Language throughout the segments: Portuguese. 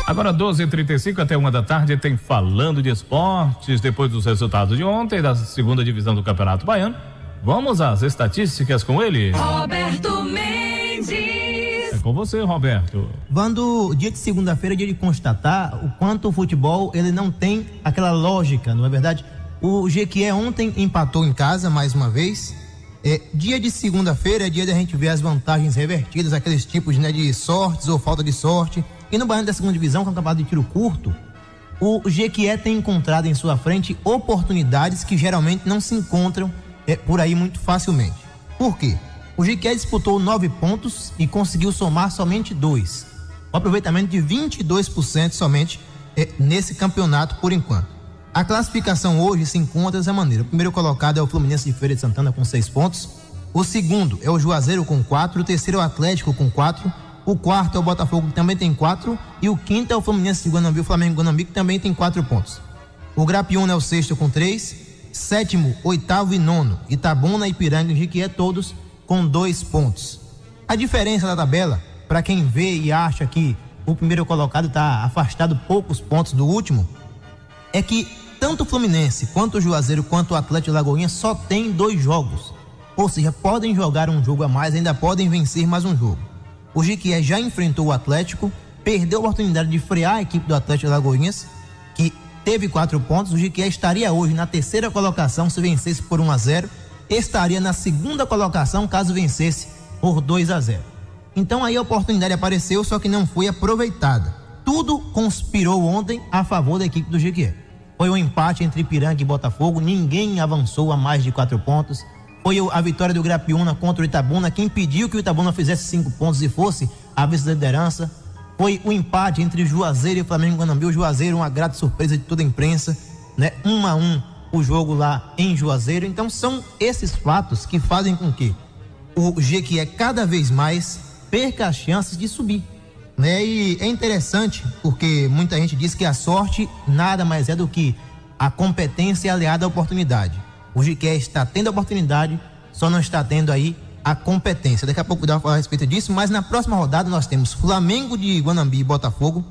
Agora 12h35 até 1 da tarde tem Falando de Esportes, depois dos resultados de ontem da segunda divisão do Campeonato Baiano. Vamos às estatísticas com ele. Roberto Mendes. É com você, Roberto. Vando, dia de segunda-feira é dia de constatar o quanto o futebol ele não tem aquela lógica, não é verdade? O Jequié ontem empatou em casa mais uma vez. Dia de segunda-feira é dia de a gente ver as vantagens revertidas, aqueles tipos, né, de sortes ou falta de sorte. E no Baiano da segunda divisão, que é um campeonato de tiro curto, o Jequié tem encontrado em sua frente oportunidades que geralmente não se encontram por aí muito facilmente. Por quê? O Jequié disputou 9 pontos e conseguiu somar somente 2. Um aproveitamento de 22% somente nesse campeonato por enquanto. A classificação hoje se encontra dessa maneira. O primeiro colocado é o Fluminense de Feira de Santana com 6 pontos. O segundo é o Juazeiro com 4. O terceiro é o Atlético com 4. O quarto é o Botafogo, que também tem 4. E o quinto é o Fluminense de Guanambi, o Flamengo de Guanambi, que também tem 4 pontos. O Grapiúna é o sexto com 3. Sétimo, oitavo e nono, Itabuna, Ipiranga e Jequié, todos com 2 pontos. A diferença da tabela, para quem vê e acha que o primeiro colocado está afastado poucos pontos do último, é que tanto o Fluminense, quanto o Juazeiro, quanto o Atlético de Lagoinha só tem 2 jogos. Ou seja, podem jogar um jogo a mais, ainda podem vencer mais um jogo. O Jequié já enfrentou o Atlético, perdeu a oportunidade de frear a equipe do Atlético de Lagoinhas, que teve 4 pontos. O Jequié estaria hoje na terceira colocação se vencesse por 1-0, estaria na segunda colocação caso vencesse por 2-0. Então aí a oportunidade apareceu, só que não foi aproveitada. Tudo conspirou ontem a favor da equipe do Jequié. Foi um empate entre Ipiranga e Botafogo, ninguém avançou a mais de 4 pontos. Foi a vitória do Grapiúna contra o Itabuna, que impediu que o Itabuna fizesse 5 pontos e fosse a vice-liderança. Foi o empate entre Juazeiro e Flamengo de Guanambi. O Juazeiro, uma grata surpresa de toda a imprensa, né? 1-1 o jogo lá em Juazeiro. Então são esses fatos que fazem com que o Jequié cada vez mais perca as chances de subir, né? E é interessante porque muita gente diz que a sorte nada mais é do que a competência aliada à oportunidade. O Jequié está tendo a oportunidade, só não está tendo aí a competência. Daqui a pouco dá para falar a respeito disso, mas na próxima rodada nós temos Flamengo de Guanambi e Botafogo,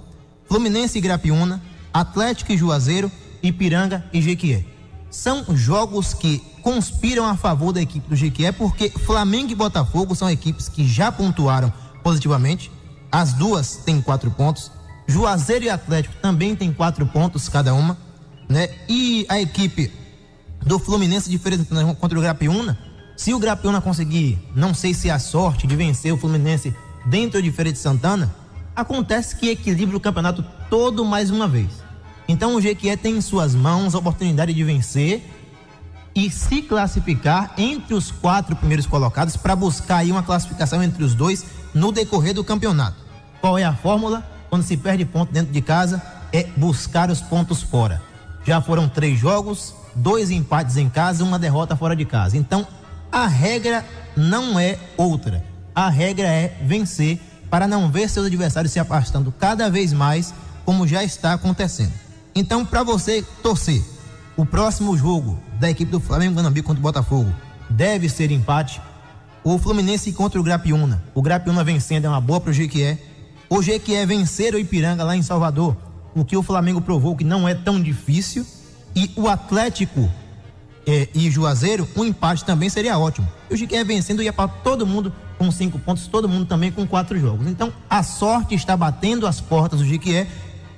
Fluminense e Grapiúna, Atlético e Juazeiro, Ipiranga e Jequié. São jogos que conspiram a favor da equipe do Jequié, porque Flamengo e Botafogo são equipes que já pontuaram positivamente. As duas têm 4 pontos. Juazeiro e Atlético também têm 4 pontos cada uma, né? E a equipe do Fluminense de Feira de Santana contra o Grapiúna, se o Grapiúna conseguir, não sei se a sorte de vencer o Fluminense dentro de Feira de Santana, acontece que equilibra o campeonato todo mais uma vez. Então o Jequié tem em suas mãos a oportunidade de vencer e se classificar entre os 4 primeiros colocados para buscar aí uma classificação entre os dois no decorrer do campeonato. Qual é a fórmula? Quando se perde ponto dentro de casa, é buscar os pontos fora. Já foram 3 jogos, 2 empates em casa, 1 derrota fora de casa. Então a regra não é outra. A regra é vencer para não ver seus adversários se afastando cada vez mais, como já está acontecendo. Então, para você torcer, o próximo jogo da equipe do Flamengo Guanambi contra o Botafogo deve ser empate. O Fluminense contra o Grapiúna. O Grapiúna vencendo é uma boa para o Jequié. O Jequié vencer o Ipiranga lá em Salvador, o que o Flamengo provou que não é tão difícil. E o Atlético e Juazeiro, um empate também seria ótimo. O Jequié vencendo ia para todo mundo com 5 pontos, todo mundo também com 4 jogos. Então a sorte está batendo as portas do Jequié.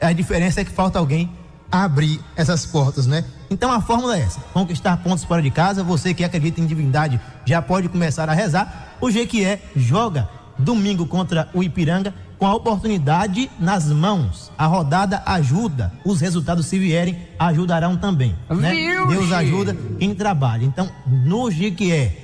A diferença é que falta alguém abrir essas portas, né? Então a fórmula é essa: conquistar pontos fora de casa. Você que acredita em divindade já pode começar a rezar. O Jequié joga domingo contra o Ipiranga com a oportunidade nas mãos. A rodada ajuda, os resultados, se vierem, ajudarão também, né? Deus ajuda quem trabalha. Então no Jequié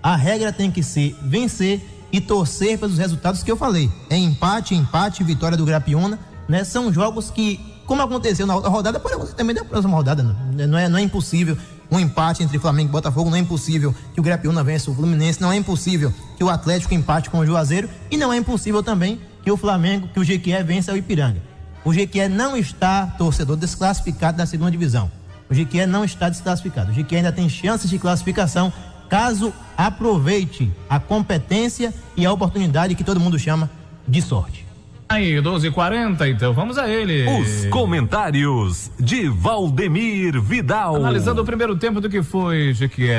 a regra tem que ser vencer e torcer pelos resultados que eu falei. É empate, vitória do Grapiúna, né? São jogos que, como aconteceu na outra rodada, pode acontecer também na próxima rodada. Não é impossível um empate entre Flamengo e Botafogo, não é impossível que o Grapiúna vença o Fluminense, não é impossível que o Atlético empate com o Juazeiro e não é impossível também que o Flamengo, que o Jequié vença o Ipiranga. O Jequié não está, torcedor, desclassificado da segunda divisão. O Jequié não está desclassificado. O Jequié ainda tem chances de classificação caso aproveite a competência e a oportunidade que todo mundo chama de sorte. Aí, 12h40, então vamos a ele. Os comentários de Valdemir Vidal. Analisando o primeiro tempo do que foi, Jequié.